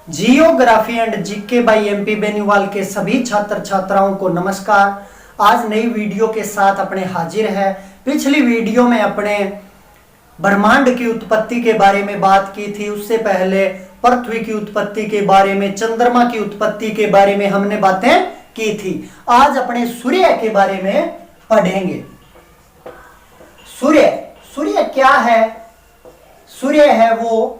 Geography and GK by MP Beniwal के सभी छात्र छात्राओं को नमस्कार। आज नई वीडियो के साथ अपने हाजिर है। पिछली वीडियो में अपने ब्रह्मांड की उत्पत्ति के बारे में बात की थी। उससे पहले पृथ्वी की उत्पत्ति के बारे में, चंद्रमा की उत्पत्ति के बारे में हमने बातें की थी। आज अपने सूर्य के बारे में पढ़ेंगे। सूर्य क्या है? सूर्य है वो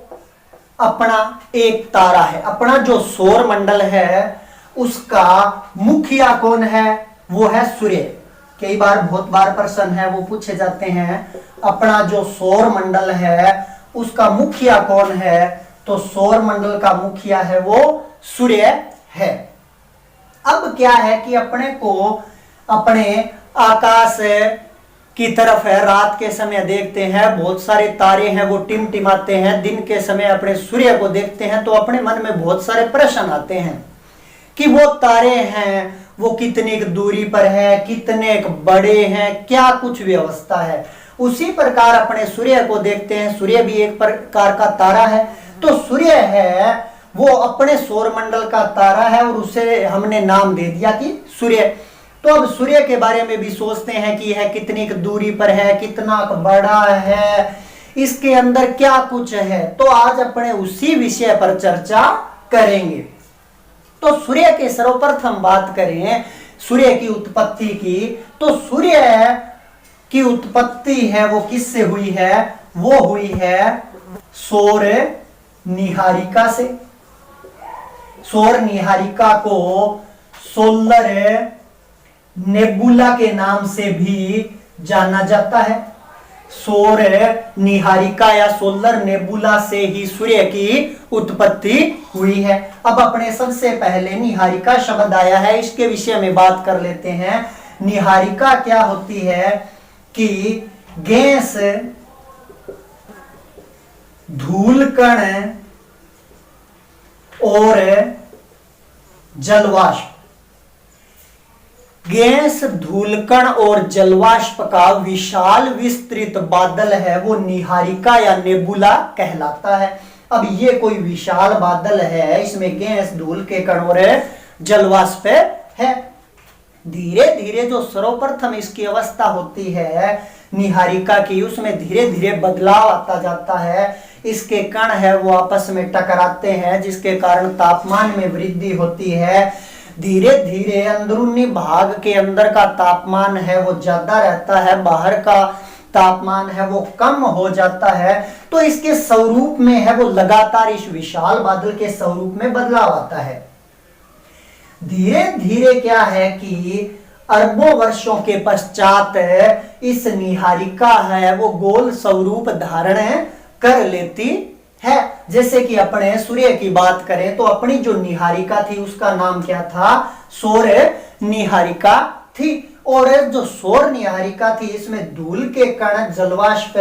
अपना एक तारा है। अपना जो सौर मंडल है उसका मुखिया कौन है? वो है सूर्य। कई बार बहुत बार प्रश्न है वो पूछे जाते हैं, अपना जो सौर मंडल है उसका मुखिया कौन है? तो सौर मंडल का मुखिया है वो सूर्य है। अब क्या है कि अपने को अपने आकाश की तरफ है, रात के समय देखते हैं बहुत सारे तारे हैं वो टिमटिमाते हैं। दिन के समय अपने सूर्य को देखते हैं तो अपने मन में बहुत सारे प्रश्न आते हैं कि वो तारे हैं वो कितनी दूरी पर है, कितने बड़े हैं, क्या कुछ व्यवस्था है। उसी प्रकार अपने सूर्य को देखते हैं। सूर्य भी एक प्रकार का तारा है। तो सूर्य है वो अपने सौर मंडल का तारा है और उसे हमने नाम दे दिया कि सूर्य। तो अब सूर्य के बारे में भी सोचते हैं कि यह कितनी दूरी पर है, कितना बड़ा है, इसके अंदर क्या कुछ है। तो आज अपने उसी विषय पर चर्चा करेंगे। तो सूर्य के सर्वप्रथम बात करें सूर्य की उत्पत्ति की, तो सूर्य की उत्पत्ति है वो किससे हुई है? वो हुई है सौर निहारिका से। सौर निहारिका को सोलर नेबुला के नाम से भी जाना जाता है। सौर निहारिका या सोलर नेबुला से ही सूर्य की उत्पत्ति हुई है। अब अपने सबसे पहले निहारिका शब्द आया है, इसके विषय में बात कर लेते हैं। निहारिका क्या होती है कि गैस, धूल कण और जलवाष्प, गैस, धूलकण और जलवाष्प का विशाल विस्तृत बादल है वो निहारिका या नेबुला कहलाता है। अब ये कोई विशाल बादल है, इसमें गैस, धूल के कण और जलवाष्प है। धीरे धीरे जो सर्वप्रथम इसकी अवस्था होती है निहारिका की, उसमें धीरे धीरे बदलाव आता जाता है। इसके कण है वो आपस में टकराते हैं जिसके कारण तापमान में वृद्धि होती है। धीरे धीरे अंदरूनी भाग के अंदर का तापमान है वो ज्यादा रहता है, बाहर का तापमान है वो कम हो जाता है। तो इसके स्वरूप में है वो लगातार इस विशाल बादल के स्वरूप में बदलाव आता है। धीरे धीरे क्या है कि अरबों वर्षों के पश्चात इस निहारिका है वो गोल स्वरूप धारण कर लेती है। जैसे कि अपने सूर्य की बात करें तो अपनी जो निहारिका थी उसका नाम क्या था? सौर निहारिका थी। और जो सौर निहारिका थी इसमें धूल के कण, जलवाष्प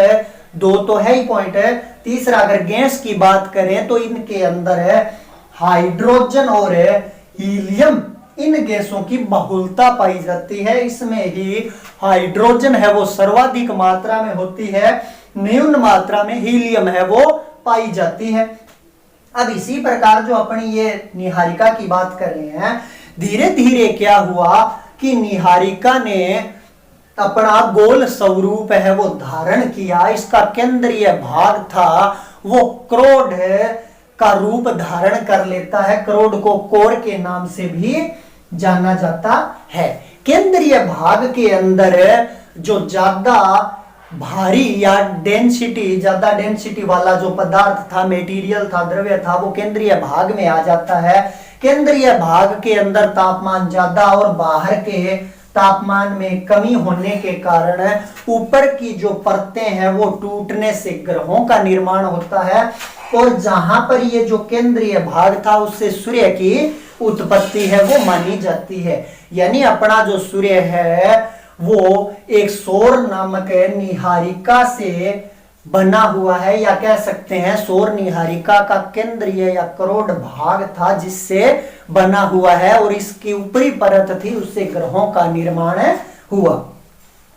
दो तो है ही पॉइंट है। तीसरा अगर गैस की बात करें तो इनके अंदर है हाइड्रोजन और हीलियम, इन गैसों की बहुलता पाई जाती है। इसमें ही हाइड्रोजन है वो सर्वाधिक मात्रा में होती है, न्यून मात्रा में हीलियम है वो पाई जाती है। अब इसी प्रकार जो अपनी ये निहारिका की बात कर रहे हैं, धीरे धीरे क्या हुआ कि निहारिका ने अपना गोल स्वरूप है वो धारण किया। इसका केंद्रीय भाग था वो क्रोड का रूप धारण कर लेता है। क्रोड को कोर के नाम से भी जाना जाता है। केंद्रीय भाग के अंदर जो ज्यादा भारी या ज्यादा डेंसिटी वाला जो पदार्थ था, मेटीरियल था, द्रव्य था, वो केंद्रीय भाग में आ जाता है। केंद्रीय भाग के अंदर तापमान ज्यादा और बाहर के तापमान में कमी होने के कारण ऊपर की जो परतें हैं वो टूटने से ग्रहों का निर्माण होता है। और जहां पर ये जो केंद्रीय भाग था उससे सूर्य की उत्पत्ति है वो मानी जाती है। यानी अपना जो सूर्य है वो एक सौर नामक निहारिका से बना हुआ है, या कह सकते हैं सौर निहारिका का केंद्रीय या करोड़ भाग था जिससे बना हुआ है और इसकी ऊपरी परत थी उससे ग्रहों का निर्माण हुआ।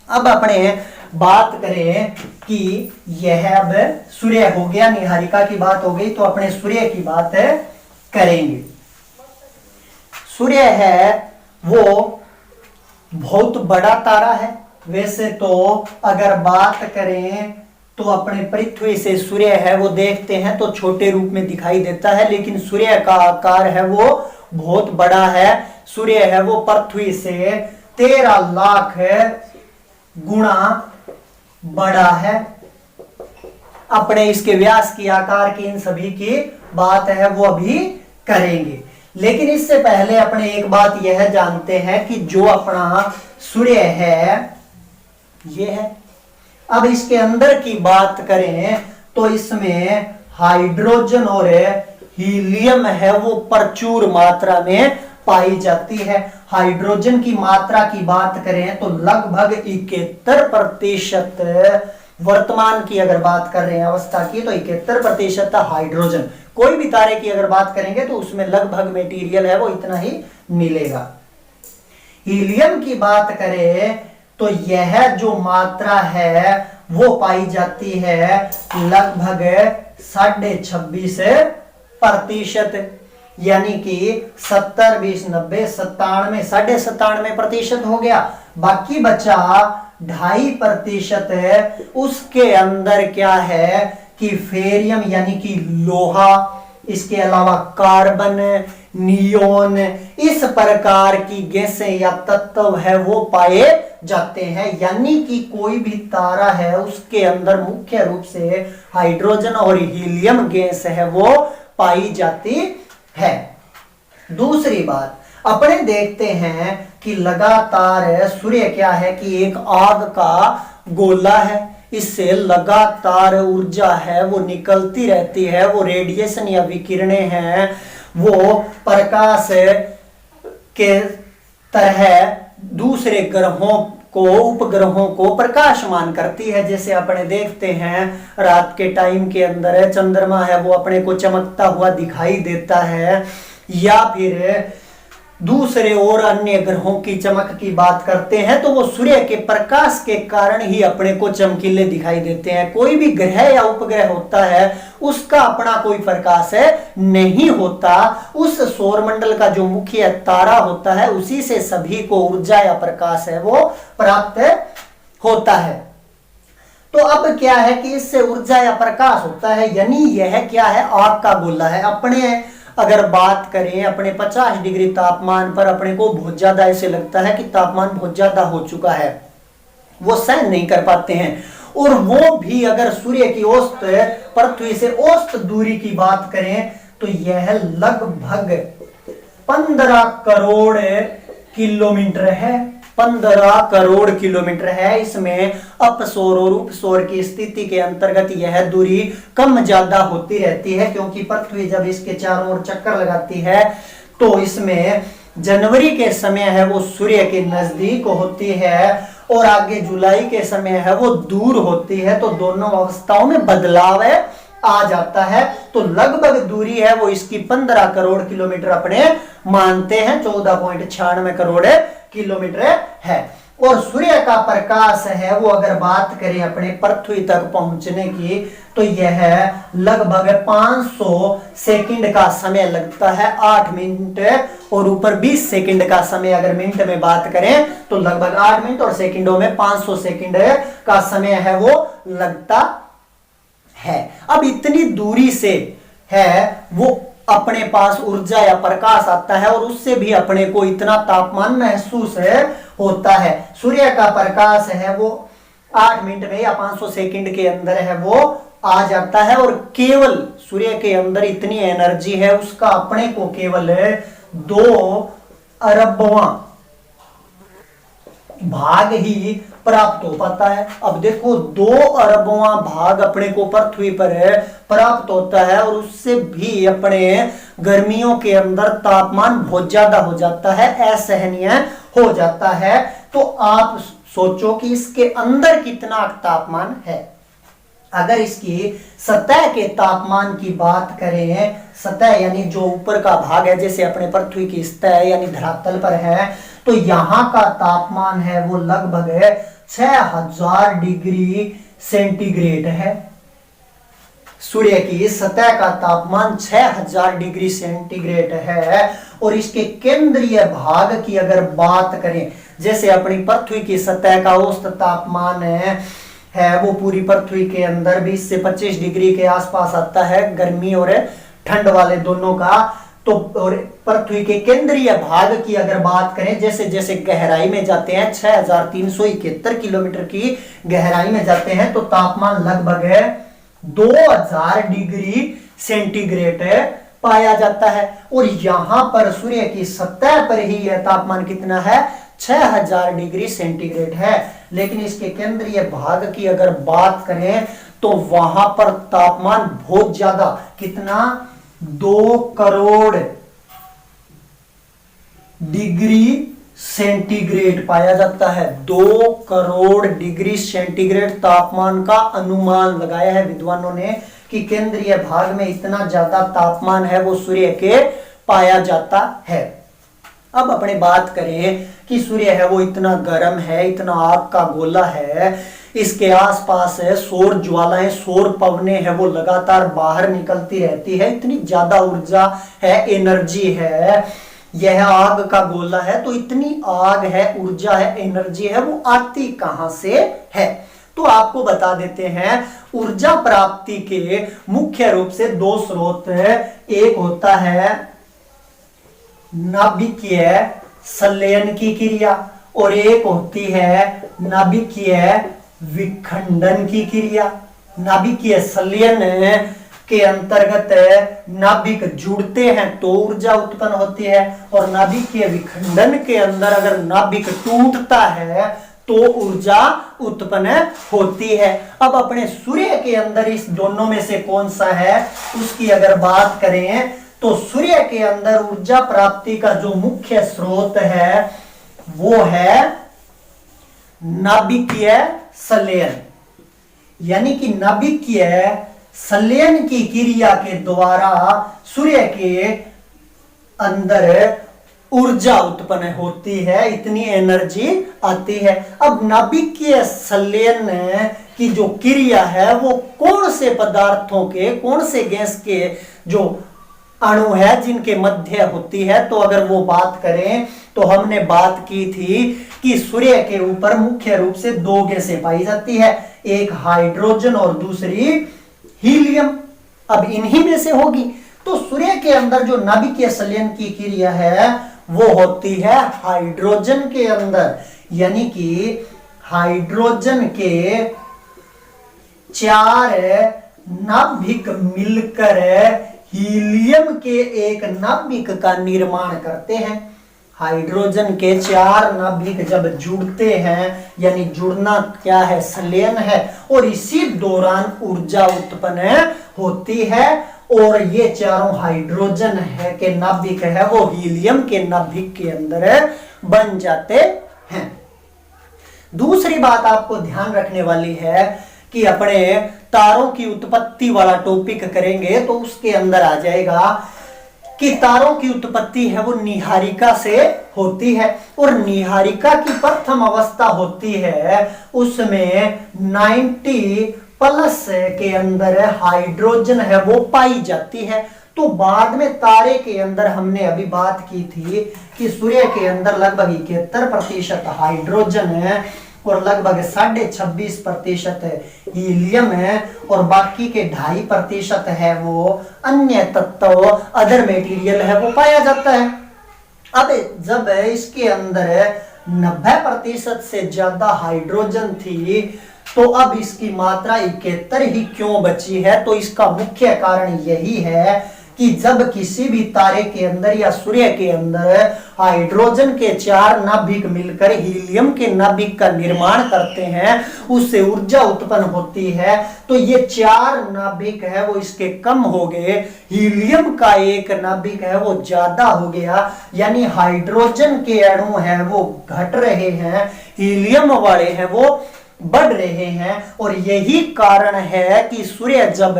अब अपने बात करें कि यह अब सूर्य हो गया, निहारिका की बात हो गई, तो अपने सूर्य की बात करेंगे। सूर्य है वो बहुत बड़ा तारा है। वैसे तो अगर बात करें तो अपने पृथ्वी से सूर्य है वो देखते हैं तो छोटे रूप में दिखाई देता है, लेकिन सूर्य का आकार है वो बहुत बड़ा है। सूर्य है वो पृथ्वी से 13 लाख गुना बड़ा है। अपने इसके व्यास की, आकार की, इन सभी की बात है वो अभी करेंगे। लेकिन इससे पहले अपने एक बात यह जानते हैं कि जो अपना सूर्य है ये है। अब इसके अंदर की बात करें तो इसमें हाइड्रोजन और हीलियम है वो प्रचुर मात्रा में पाई जाती है। हाइड्रोजन की मात्रा की बात करें तो लगभग 71%, वर्तमान की अगर बात कर रहे हैं अवस्था की तो 71% हाइड्रोजन। कोई भी तारे की अगर बात करेंगे तो उसमें लगभग मटेरियल है वो इतना ही मिलेगा। हीलियम की बात करें तो यह जो मात्रा है वो पाई जाती है लगभग 26.5%, यानी कि 70, 20, 90, 97, 97.5% हो गया। बाकी बचा 2.5% है। उसके अंदर क्या है कि फेरियम यानी कि लोहा, इसके अलावा कार्बन, नियोन, इस प्रकार की गैसें या तत्व है वो पाए जाते हैं। यानी कि कोई भी तारा है उसके अंदर मुख्य रूप से हाइड्रोजन और हीलियम गैस है वो पाई जाती है। दूसरी बात अपने देखते हैं कि लगातार सूर्य क्या है कि एक आग का गोला है। इससे लगातार ऊर्जा है वो निकलती रहती है। वो रेडिएशन या विकिरणें हैं वो प्रकाश के तरह दूसरे ग्रहों को, उपग्रहों को प्रकाशमान करती है। जैसे अपने देखते हैं रात के टाइम के अंदर चंद्रमा है वो अपने को चमकता हुआ दिखाई देता है, या फिर दूसरे और अन्य ग्रहों की चमक की बात करते हैं तो वो सूर्य के प्रकाश के कारण ही अपने को चमकीले दिखाई देते हैं। कोई भी ग्रह या उपग्रह होता है उसका अपना कोई प्रकाश नहीं होता। उस सौरमंडल का जो मुख्य तारा होता है उसी से सभी को ऊर्जा या प्रकाश है वो प्राप्त होता है। तो अब क्या है कि इससे ऊर्जा या प्रकाश होता है, यानी यह क्या है, आग का गोला है। अपने अगर बात करें अपने 50 डिग्री तापमान पर अपने को बहुत ज्यादा ऐसे लगता है कि तापमान बहुत ज्यादा हो चुका है, वो सहन नहीं कर पाते हैं। और वो भी अगर सूर्य की औसत पृथ्वी से औसत दूरी की बात करें तो यह लगभग 15 करोड़ किलोमीटर है। 15 करोड़ किलोमीटर है। इसमें अपसौर और उपसौर की स्थिति के अंतर्गत यह दूरी कम ज्यादा होती रहती है, क्योंकि पृथ्वी जब इसके चारों ओर चक्कर लगाती है तो इसमें जनवरी के समय है वो सूर्य के नजदीक होती है और आगे जुलाई के समय है वो दूर होती है। तो दोनों अवस्थाओं में बदलाव आ जाता है। तो लगभग दूरी है वो इसकी 15 करोड़ किलोमीटर अपने मानते हैं, 14.96 करोड़ किलोमीटर है। और सूर्य का प्रकाश है वो अगर बात करें अपने पृथ्वी तक पहुंचने की तो यह लगभग 500 सेकंड का समय लगता है, 8 मिनट और ऊपर 20 सेकंड का समय। अगर मिनट में बात करें तो लगभग 8 मिनट और सेकंडों में 500 सेकंड का समय है वो लगता है। अब इतनी दूरी से है वो अपने पास ऊर्जा या प्रकाश आता है और उससे भी अपने को इतना तापमान महसूस होता है। सूर्य का प्रकाश है वो 8 मिनट में या 500 सेकंड के अंदर है वो आ जाता है और केवल सूर्य के अंदर इतनी एनर्जी है उसका अपने को केवल 2 अरबवां भाग ही प्राप्त हो पाता है। अब देखो 2 अरबवां भाग अपने को पृथ्वी पर प्राप्त होता है और उससे भी अपने गर्मियों के अंदर तापमान बहुत ज्यादा हो जाता है, असहनीय हो जाता है। तो आप सोचो कि इसके अंदर कितना तापमान है। अगर इसकी सतह के तापमान की बात करें, सतह यानी जो ऊपर का भाग है, जैसे अपने पृथ्वी की सतह यानी धरातल पर है, तो यहां का तापमान है वो लगभग 6000 डिग्री सेंटीग्रेड है। सूर्य की सतह का तापमान 6000 डिग्री सेंटीग्रेड है। और इसके केंद्रीय भाग की अगर बात करें, जैसे अपनी पृथ्वी की सतह का औसत तापमान है वो पूरी पृथ्वी के अंदर 20 से 25 डिग्री के आसपास आता है, गर्मी और ठंड वाले दोनों का। तो और पृथ्वी के केंद्रीय भाग की अगर बात करें, जैसे जैसे गहराई में जाते हैं 6371 किलोमीटर की गहराई में जाते हैं, तो तापमान लगभग 2000 डिग्री सेंटीग्रेड पाया जाता है। और यहां पर सूर्य की सतह पर ही यह तापमान कितना है, 6000 डिग्री सेंटीग्रेड है। लेकिन इसके केंद्रीय भाग की अगर बात करें तो वहां पर तापमान बहुत ज्यादा, कितना, 2 करोड़ डिग्री सेंटीग्रेड पाया जाता है। 2 करोड़ डिग्री सेंटीग्रेड तापमान का अनुमान लगाया है विद्वानों ने कि केंद्रीय भाग में इतना ज्यादा तापमान है वो सूर्य के पाया जाता है। अब अपने बात करें कि सूर्य है वो इतना गर्म है, इतना आग का गोला है, इसके आसपास है सौर ज्वालाएं, सौर पवनें है वो लगातार बाहर निकलती रहती है, इतनी ज्यादा ऊर्जा है, एनर्जी है, यह आग का गोला है, तो इतनी आग है, ऊर्जा है, एनर्जी है, वो आती कहां से है? तो आपको बता देते हैं, ऊर्जा प्राप्ति के मुख्य रूप से 2 स्रोत है। एक होता है नाभिकीय संलयन की क्रिया और एक होती है नाभिकीय विखंडन की क्रिया। नाभिकीय संलयन के अंतर्गत नाभिक जुड़ते हैं तो ऊर्जा उत्पन्न होती है, और नाभिकीय विखंडन के अंदर अगर नाभिक टूटता है तो ऊर्जा उत्पन्न होती है। अब अपने सूर्य के अंदर इस दोनों में से कौन सा है उसकी अगर बात करें तो सूर्य के अंदर ऊर्जा प्राप्ति का जो मुख्य स्रोत है वो है नाभिकीय संलयन, यानी कि नाभिकीय संलयन की क्रिया के द्वारा सूर्य के अंदर ऊर्जा उत्पन्न होती है, इतनी एनर्जी आती है। अब नाभिकीय संलयन की जो क्रिया है वो कौन से पदार्थों के, कौन से गैस के जो अणु है जिनके मध्य होती है, तो अगर वो बात करें तो हमने बात की थी कि सूर्य के ऊपर मुख्य रूप से 2 गैसें पाई जाती है, एक हाइड्रोजन और दूसरी हीलियम। अब इन्हीं में से होगी। तो सूर्य के अंदर जो नाभिकीय संलयन की क्रिया है वो होती है हाइड्रोजन के अंदर, यानी कि हाइड्रोजन के 4 नाभिक मिलकर हीलियम के एक नाभिक का निर्माण करते हैं। हाइड्रोजन के 4 नाभिक जब जुड़ते हैं, यानी जुड़ना क्या है, संलयन है, और इसी दौरान ऊर्जा उत्पन्न होती है, और ये चारों हाइड्रोजन है के नाभिक है वो हीलियम के नाभिक के अंदर बन जाते हैं। दूसरी बात आपको ध्यान रखने वाली है कि अपने तारों की उत्पत्ति वाला टॉपिक करेंगे तो उसके अंदर आ जाएगा कि तारों की उत्पत्ति है वो निहारिका से होती है, और निहारिका की प्रथम अवस्था होती है उसमें 90 प्लस के अंदर हाइड्रोजन है वो पाई जाती है। तो बाद में तारे के अंदर हमने अभी बात की थी कि सूर्य के अंदर लगभग 71% हाइड्रोजन है और लगभग 26.5% हीलियम है, और बाकी के 2.5% है वो अन्य तत्व, अदर मेटीरियल है वो पाया जाता है। अब जब इसके अंदर 90% से ज्यादा हाइड्रोजन थी तो अब इसकी मात्रा 71 ही क्यों बची है? तो इसका मुख्य कारण यही है कि जब किसी भी तारे के अंदर या सूर्य के अंदर हाइड्रोजन के 4 नाभिक मिलकर हीलियम के नाभिक का निर्माण करते हैं, उससे ऊर्जा उत्पन्न होती है। तो ये 4 नाभिक है वो इसके कम हो गए, हीलियम का एक नाभिक है वो ज्यादा हो गया, यानी हाइड्रोजन के अणु है वो घट रहे हैं, हीलियम वाले हैं वो बढ़ रहे हैं। और यही कारण है कि सूर्य जब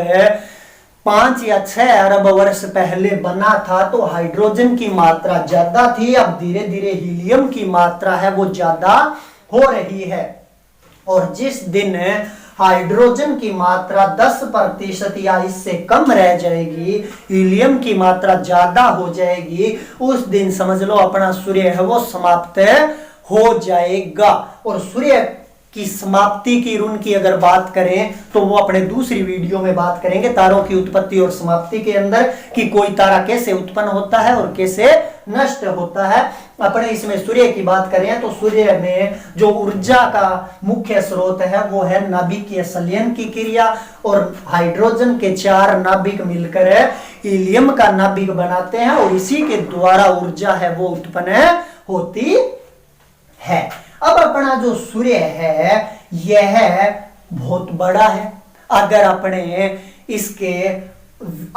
5 या 6 अरब वर्ष पहले बना था तो हाइड्रोजन की मात्रा ज्यादा थी, अब धीरे धीरे हीलियम की मात्रा है वो ज्यादा हो रही है। और जिस दिन हाइड्रोजन की मात्रा 10% या इससे कम रह जाएगी, हीलियम की मात्रा ज्यादा हो जाएगी, उस दिन समझ लो अपना सूर्य है वो समाप्त हो जाएगा। और सूर्य की समाप्ति की ऋण की अगर बात करें तो वो अपने दूसरी वीडियो में बात करेंगे, तारों की उत्पत्ति और समाप्ति के अंदर, कि कोई तारा कैसे उत्पन्न होता है और कैसे नष्ट होता है। अपने इसमें सूर्य की बात करें तो सूर्य में जो ऊर्जा का मुख्य स्रोत है वो है नाभिकीय संलयन की क्रिया, और हाइड्रोजन के 4 नाभिक मिलकर हीलियम का नाभिक बनाते हैं और इसी के द्वारा ऊर्जा है वो उत्पन्न होती है। अब अपना जो सूर्य है यह बहुत बड़ा है। अगर अपने इसके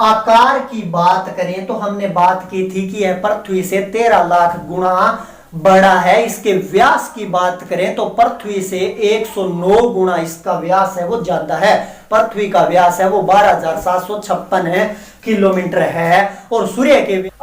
आकार की बात करें तो हमने बात की थी कि यह पृथ्वी से 13 लाख गुना बड़ा है। इसके व्यास की बात करें तो पृथ्वी से 109 गुना इसका व्यास है वो ज्यादा है। पृथ्वी का व्यास है वो 12,756 किलोमीटर है। और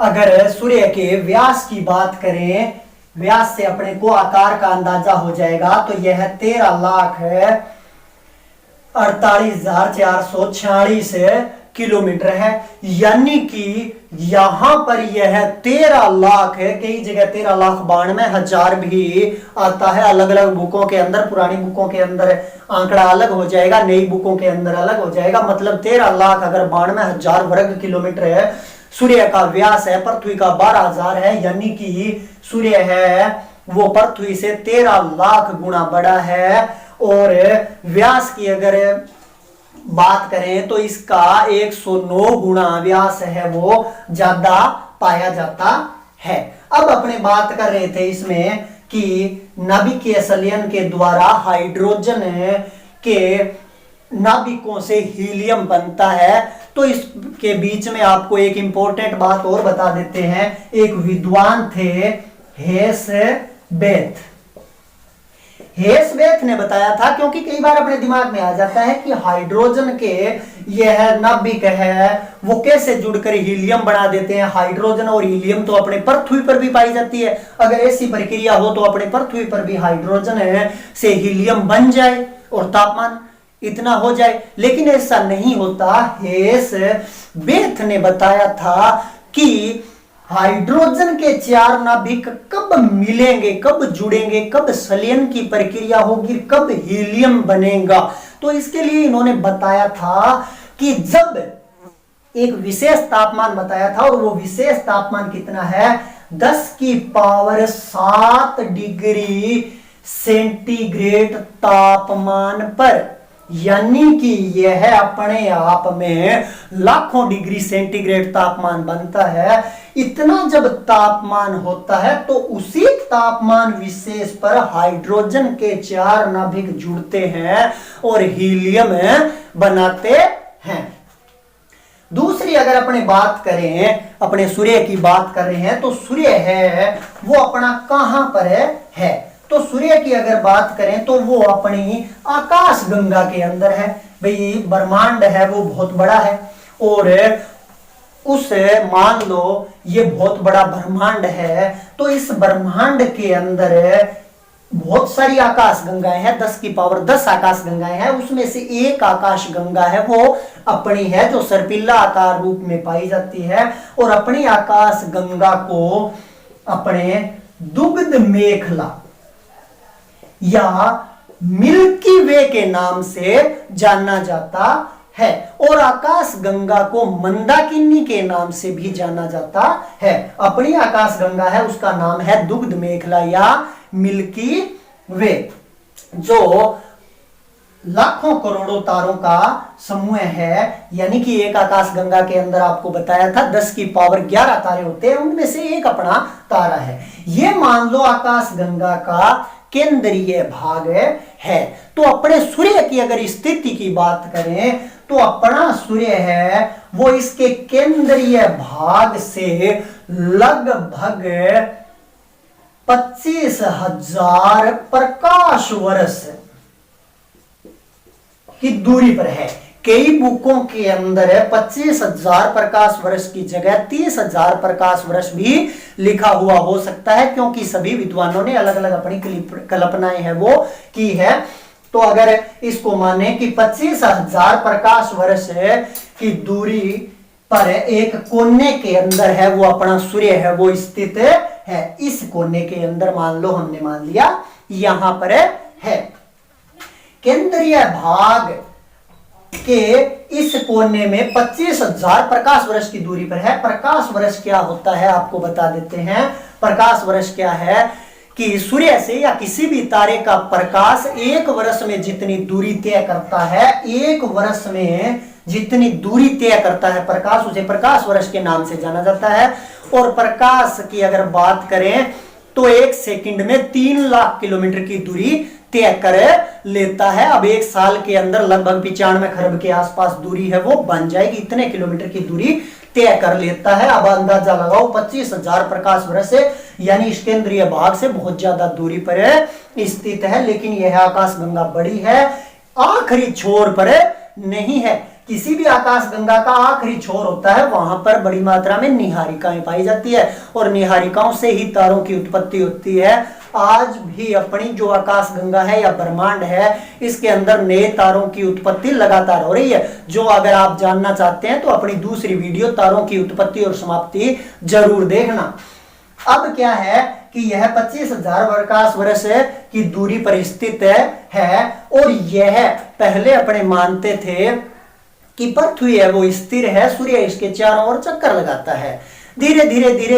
अगर सूर्य के व्यास की बात करें, व्यास से अपने को आकार का अंदाजा हो जाएगा, तो यह 13,48,446 किलोमीटर है। यानी कि यहां पर यह 13 लाख है, कई जगह 13,92,000 भी आता है। अलग अलग बुकों के अंदर, पुरानी बुकों के अंदर आंकड़ा अलग हो जाएगा, नई बुकों के अंदर अलग हो जाएगा। मतलब 13,92,000 वर्ग किलोमीटर है। सूर्य का व्यास है, पृथ्वी का 12,000 है, यानी कि सूर्य है वो पृथ्वी से 13 लाख गुना बड़ा है। और व्यास की अगर बात करें तो इसका 109 गुना व्यास है वो ज्यादा पाया जाता है। अब अपने बात कर रहे थे इसमें कि नाभिकीय संलयन के द्वारा हाइड्रोजन के नाभिकों से हीलियम बनता है। तो इसके बीच में आपको एक इंपॉर्टेंट बात और बता देते हैं। एक विद्वान थे हेसबेथ ने बताया था, क्योंकि कई बार अपने दिमाग में आ जाता है कि हाइड्रोजन के यह नाभिक है वो कैसे जुड़कर हीलियम बना देते हैं। हाइड्रोजन और हीलियम तो अपने पृथ्वी पर भी पाई जाती है, अगर ऐसी प्रक्रिया हो तो अपने पृथ्वी पर भी हाइड्रोजन से हीलियम बन जाए और तापमान इतना हो जाए, लेकिन ऐसा नहीं होता। हेसबेथ ने बताया था कि हाइड्रोजन के 4 नाभिक कब मिलेंगे, कब जुड़ेंगे, कब संलयन की प्रक्रिया होगी, कब हीलियम बनेगा। तो इसके लिए इन्होंने बताया था कि जब एक विशेष तापमान बताया था, और वो विशेष तापमान कितना है, 10⁻7 डिग्री सेंटीग्रेड तापमान पर। यानी कि यह अपने आप में लाखों डिग्री सेंटीग्रेड तापमान बनता है। इतना जब तापमान होता है तो उसी तापमान विशेष पर हाइड्रोजन के 4 नाभिक जुड़ते हैं और हीलियम बनाते हैं। दूसरी अगर अपने बात करें, अपने सूर्य की बात कर रहे हैं, तो सूर्य है वो अपना कहां पर है। तो सूर्य की अगर बात करें तो वो अपनी आकाश गंगा के अंदर है। भाई ब्रह्मांड है वो बहुत बड़ा है, और उस मान लो ये बहुत बड़ा ब्रह्मांड है, तो इस ब्रह्मांड के अंदर बहुत सारी आकाश गंगाएं हैं, 10⁻10 आकाश गंगाएं हैं। उसमें से एक आकाश गंगा है वो अपनी है जो सर्पिला आकार रूप में पाई जाती है, और अपनी आकाश गंगा को अपने दुग्ध मेखला या मिल्की वे के नाम से जाना जाता है, और आकाश गंगा को मंदाकिनी के नाम से भी जाना जाता है। अपनी आकाश गंगा है उसका नाम है दुग्ध मेखला या मिल्की वे, जो लाखों करोड़ों तारों का समूह है। यानी कि एक आकाश गंगा के अंदर आपको बताया था 10⁻11 तारे होते हैं, उनमें से एक अपना तारा है। ये मान लो आकाश गंगा का केंद्रीय भाग है। तो अपने सूर्य की अगर स्थिति की बात करें तो अपना सूर्य है वो इसके केंद्रीय भाग से लगभग 25,000 प्रकाश वर्ष की दूरी पर है। कई बुकों के अंदर 25,000 प्रकाश वर्ष की जगह 30,000 प्रकाश वर्ष भी लिखा हुआ हो सकता है, क्योंकि सभी विद्वानों ने अलग अलग अपनी कल्पनाएं हैं वो की है। तो अगर इसको माने कि 25,000 प्रकाश वर्ष की दूरी पर एक कोने के अंदर है वो अपना सूर्य है वो स्थित है। इस कोने के अंदर मान लो हमने मान लिया यहां पर है। केंद्रीय भाग के इस कोने में 25,000 प्रकाश वर्ष की दूरी पर है। प्रकाश वर्ष क्या होता है आपको बता देते हैं। प्रकाश वर्ष क्या है कि सूर्य से या किसी भी तारे का प्रकाश एक वर्ष में जितनी दूरी तय करता है, एक वर्ष में जितनी दूरी तय करता है प्रकाश, उसे प्रकाश वर्ष के नाम से जाना जाता है। और प्रकाश की अगर बात करें तो एक सेकंड में 3 लाख किलोमीटर की दूरी तय कर लेता है। अब एक साल के अंदर लगभग 95 खरब के आसपास दूरी है वो बन जाएगी, इतने किलोमीटर की दूरी तय कर लेता है। अब अंदाजा लगाओ 25,000 प्रकाश वर्ष से, यानी इस केंद्रीय भाग से बहुत ज्यादा दूरी पर स्थित है। लेकिन यह आकाशगंगा बड़ी है, आखिरी छोर पर नहीं है। किसी भी आकाशगंगा का आखिरी छोर होता है वहां पर बड़ी मात्रा में निहारिकाएं पाई जाती है और निहारिकाओं से ही तारों की उत्पत्ति होती है। आज भी अपनी जो आकाशगंगा है या ब्रह्मांड है इसके अंदर नए तारों की उत्पत्ति लगातार हो रही है। जो अगर आप जानना चाहते हैं तो अपनी दूसरी वीडियो तारों की उत्पत्ति और समाप्ति जरूर देखना। अब क्या है कि यह 25,000 प्रकाश वर्ष की दूरी पर स्थित है और यह पहले अपने मानते थे कि पृथ्वी है वो स्थिर है, सूर्य इसके चारों ओर चक्कर लगाता है। धीरे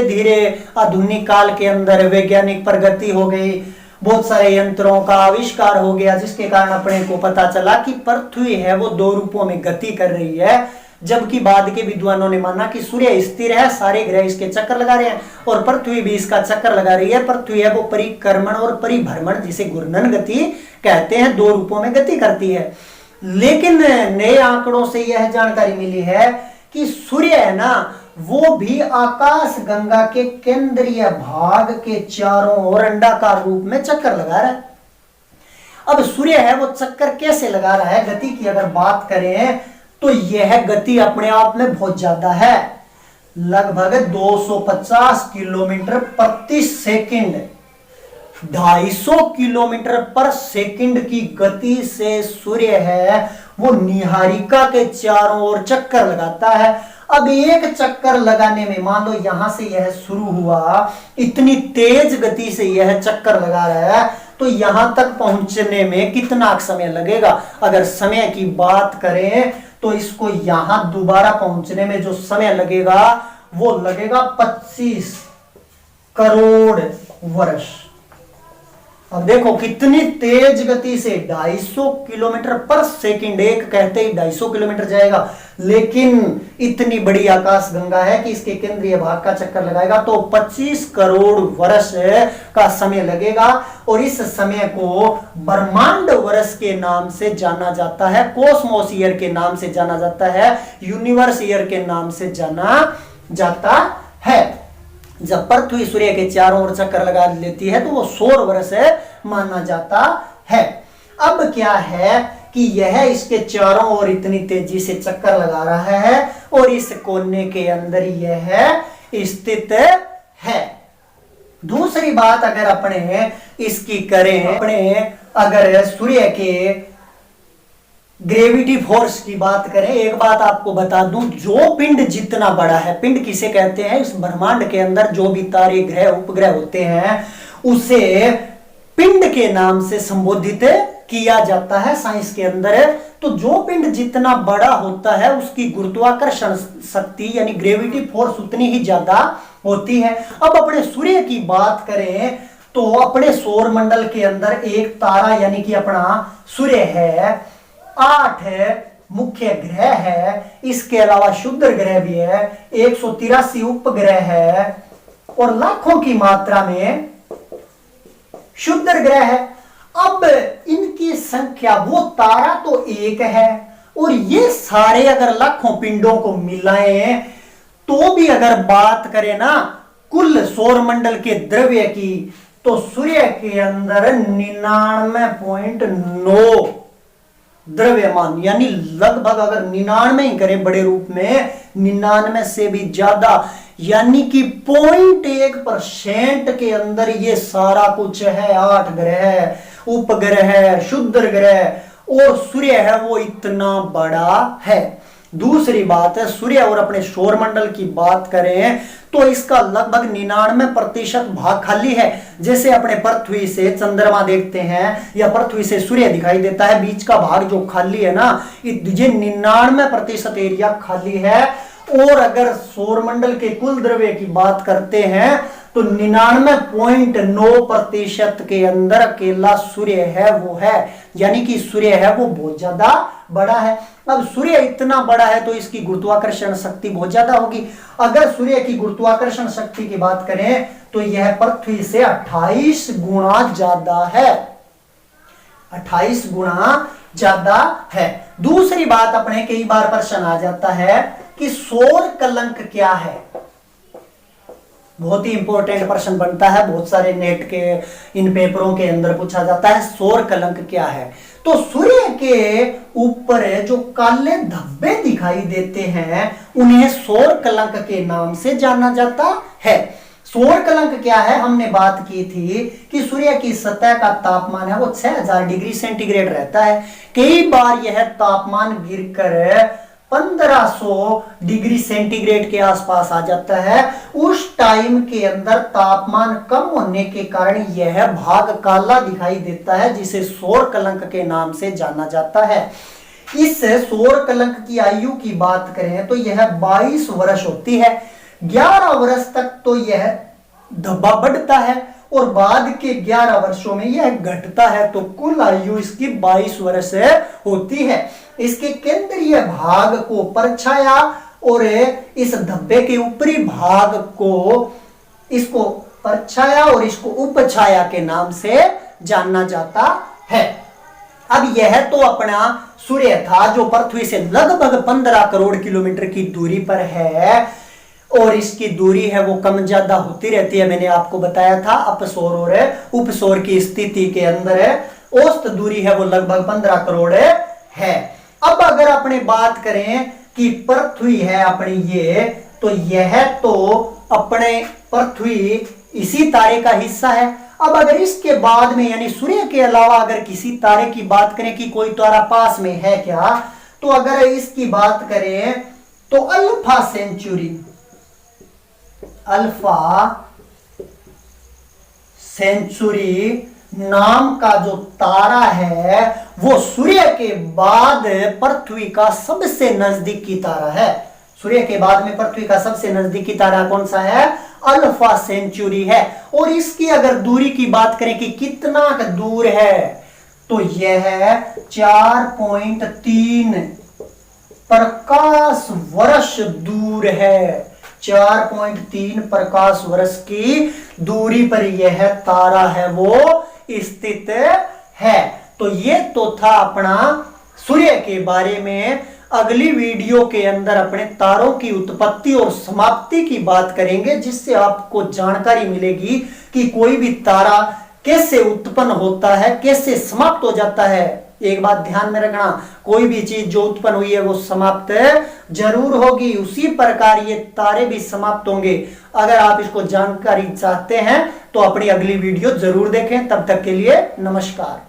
धीरे आधुनिक काल के अंदर वैज्ञानिक प्रगति हो गई, बहुत सारे यंत्रों का आविष्कार हो गया जिसके कारण अपने को पता चला कि पृथ्वी है वो 2 रूपों में गति कर रही है। जबकि बाद के विद्वानों ने माना कि सूर्य स्थिर है, सारे ग्रह इसके चक्कर लगा रहे हैं और पृथ्वी भी इसका चक्कर लगा रही है। पृथ्वी है वो परिक्रमण और परिभ्रमण जिसे घूर्णन गति कहते हैं 2 रूपों में गति करती है। लेकिन नए आंकड़ों से यह जानकारी मिली है कि सूर्य है ना वो भी आकाश गंगा के केंद्रीय भाग के चारों ओर अंडाकार रूप में चक्कर लगा रहा है। अब सूर्य है वो चक्कर कैसे लगा रहा है, गति की अगर बात करें तो यह गति अपने आप में बहुत ज्यादा है, लगभग 250 किलोमीटर प्रति सेकंड, 250 किलोमीटर पर सेकंड की गति से सूर्य है वो निहारिका के चारों ओर चक्कर लगाता है। अब एक चक्कर लगाने में मान लो यहां से यह शुरू हुआ, इतनी तेज गति से यह चक्कर लगा रहा है तो यहां तक पहुंचने में कितना समय लगेगा। अगर समय की बात करें तो इसको यहां दोबारा पहुंचने में जो समय लगेगा वो लगेगा 25 करोड़ वर्ष। अब देखो कितनी तेज गति से 250 किलोमीटर पर सेकंड, एक कहते ही 250 किलोमीटर जाएगा, लेकिन इतनी बड़ी आकाशगंगा है कि इसके केंद्रीय भाग का चक्कर लगाएगा तो 25 करोड़ वर्ष का समय लगेगा। और इस समय को ब्रह्मांड वर्ष के नाम से जाना जाता है, कॉस्मोस ईयर के नाम से जाना जाता है, यूनिवर्स ईयर के नाम से जाना जाता है। जब पृथ्वी सूर्य के चारों ओर चक्कर लगा लेती है तो वो सौर वर्ष माना जाता है। अब क्या है कि यह इसके चारों ओर इतनी तेजी से चक्कर लगा रहा है और इस कोने के अंदर यह स्थित है। दूसरी बात अगर अपने इसकी करें, अपने अगर सूर्य के ग्रेविटी फोर्स की बात करें, एक बात आपको बता दूं, जो पिंड जितना बड़ा है, पिंड किसे कहते हैं, इस ब्रह्मांड के अंदर जो भी तारे ग्रह उपग्रह होते हैं उसे पिंड के नाम से संबोधित किया जाता है साइंस के अंदर। तो जो पिंड जितना बड़ा होता है उसकी गुरुत्वाकर्षण शक्ति यानी ग्रेविटी फोर्स उतनी ही ज्यादा होती है। अब अपने सूर्य की बात करें तो अपने सौर मंडल के अंदर एक तारा यानी कि अपना सूर्य है, 8 मुख्य ग्रह है, इसके अलावा क्षुद्र ग्रह भी है, 183 उपग्रह है और लाखों की मात्रा में क्षुद्र ग्रह है। अब इनकी संख्या, वो तारा तो एक है और ये सारे अगर लाखों पिंडों को मिलाएं तो भी अगर बात करें ना कुल सौर मंडल के द्रव्य की तो सूर्य के अंदर 99.9 द्रव्यमान, यानी लगभग अगर 99 ही करें बड़े रूप में, 99 से भी ज्यादा, यानी कि 0.1% के अंदर ये सारा कुछ है। 8 ग्रह उपग्रह, क्षुद्र ग्रह और सूर्य है वो इतना बड़ा है। दूसरी बात है, सूर्य और अपने सौरमंडल की बात करें तो इसका लगभग 99% भाग खाली है। जैसे अपने पृथ्वी से चंद्रमा देखते हैं या पृथ्वी से सूर्य दिखाई देता है, बीच का भाग जो खाली है ना, ये 99% एरिया खाली है। और अगर सौरमंडल के कुल द्रव्य की बात करते हैं तो 99.9% के अंदर अकेला सूर्य है वो है, यानी कि सूर्य है वो बहुत ज्यादा बड़ा है। अब सूर्य इतना बड़ा है तो इसकी गुरुत्वाकर्षण शक्ति बहुत ज्यादा होगी। अगर सूर्य की गुरुत्वाकर्षण शक्ति की बात करें तो यह पृथ्वी से 28 गुना ज्यादा है, 28 गुना ज्यादा है। दूसरी बात, अपने कई बार प्रश्न आ जाता है कि सौर कलंक क्या है, बहुत ही इंपॉर्टेंट प्रश्न बनता है, बहुत सारे नेट के इन पेपरों के अंदर पूछा जाता है सौर कलंक क्या है। तो सूर्य के ऊपर जो काले धब्बे दिखाई देते हैं उन्हें सौर कलंक के नाम से जाना जाता है। सौर कलंक क्या है, हमने बात की थी कि सूर्य की सतह का तापमान है वो 6000 डिग्री सेंटीग्रेड रहता है। कई बार यह तापमान गिरकर 1500 डिग्री सेंटीग्रेड के आसपास आ जाता है। उस टाइम के अंदर तापमान कम होने के कारण यह भाग काला दिखाई देता है, जिसे सौर कलंक के नाम से जाना जाता है। इस सौर कलंक की आयु की बात करें तो यह 22 वर्ष होती है। 11 वर्ष तक तो यह धब्बा बढ़ता है और बाद के 11 वर्षों में यह घटता है, तो कुल आयु इसकी 22 वर्ष होती है। इसके केंद्रीय भाग को परछाया और इस धब्बे के ऊपरी भाग को इसको परछाया और इसको उपछाया के नाम से जानना जाता है। अब यह तो अपना सूर्य था जो पृथ्वी से लगभग 15 करोड़ किलोमीटर की दूरी पर है और इसकी दूरी है वो कम ज्यादा होती रहती है। मैंने आपको बताया था अपसौर और उपसौर की स्थिति के अंदर औसत दूरी है वो लगभग 15 करोड़ है। अब अगर अपने बात करें कि पृथ्वी है अपनी ये, तो यह तो अपने पृथ्वी इसी तारे का हिस्सा है। अब अगर इसके बाद में यानी सूर्य के अलावा अगर किसी तारे की बात करें कि कोई तारा पास में है क्या, तो अगर इसकी बात करें तो अल्फा सेंचुरी नाम का जो तारा है वो सूर्य के बाद पृथ्वी का सबसे नजदीकी तारा है। सूर्य के बाद में पृथ्वी का सबसे नजदीकी तारा कौन सा है? अल्फा सेंचुरी है। और इसकी अगर दूरी की बात करें कि कितना दूर है, तो यह 4.3 प्रकाश वर्ष दूर है। 4.3 प्रकाश वर्ष की दूरी पर यह तारा है वो स्थित है। तो ये तो था अपना सूर्य के बारे में। अगली वीडियो के अंदर अपने तारों की उत्पत्ति और समाप्ति की बात करेंगे, जिससे आपको जानकारी मिलेगी कि कोई भी तारा कैसे उत्पन्न होता है, कैसे समाप्त हो जाता है। एक बात ध्यान में रखना, कोई भी चीज जो उत्पन्न हुई है वो समाप्त जरूर होगी, उसी प्रकार ये तारे भी समाप्त होंगे। अगर आप इसको जानकारी चाहते हैं तो अपनी अगली वीडियो जरूर देखें। तब तक के लिए नमस्कार।